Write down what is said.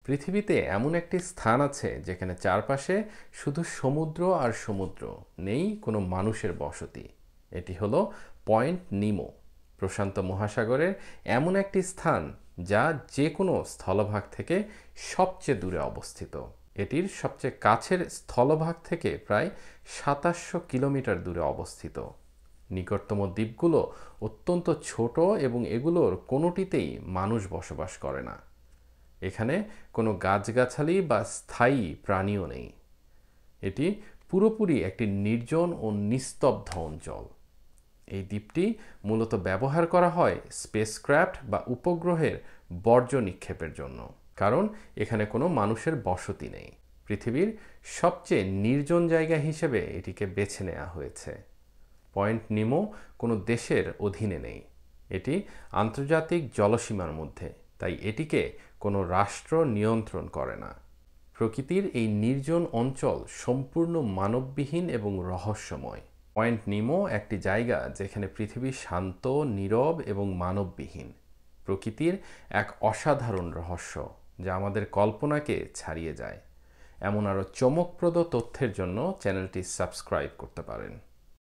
পৃথিবীতে এমন একটি স্থান আছে যেখানে চারপাশে শুধু সমুদ্র আর সমুদ্র, নেই কোনো মানুষের বসতি। এটি হলো পয়েন্ট নিমো, প্রশান্ত মহাসাগরের এমন একটি স্থান যা যে কোনো স্থলভাগ থেকে সবচেয়ে দূরে অবস্থিত। এটির সবচেয়ে কাছের স্থলভাগ থেকে প্রায় ২৭০০ কিলোমিটার দূরে অবস্থিত। নিকটতম দ্বীপগুলো অত্যন্ত ছোট এবং এগুলোর কোনোটিতেই মানুষ বসবাস করে না। এখানে কোনো গাছগাছালি বা স্থায়ী প্রাণীও নেই। এটি পুরোপুরি একটি নির্জন ও নিস্তব্ধ অঞ্চল। এই দ্বীপটি মূলত ব্যবহার করা হয় স্পেসক্রাফট বা উপগ্রহের বর্জ্য নিক্ষেপের জন্য, কারণ এখানে কোনো মানুষের বসতি নেই। পৃথিবীর সবচেয়ে নির্জন জায়গা হিসেবে এটিকে বেছে নেওয়া হয়েছে। পয়েন্ট নিমো কোনো দেশের অধীনে নেই, এটি আন্তর্জাতিক জলসীমার মধ্যে, তাই এটিকে কোনো রাষ্ট্র নিয়ন্ত্রণ করে না। প্রকৃতির এই নির্জন অঞ্চল সম্পূর্ণ মানববিহীন এবং রহস্যময়। পয়েন্ট নিমো একটি জায়গা যেখানে পৃথিবী শান্ত, নীরব এবং মানববিহীন। প্রকৃতির এক অসাধারণ রহস্য যা আমাদের কল্পনাকে ছাড়িয়ে যায়। এমন আরও চমকপ্রদ তথ্যের জন্য চ্যানেলটি সাবস্ক্রাইব করতে পারেন।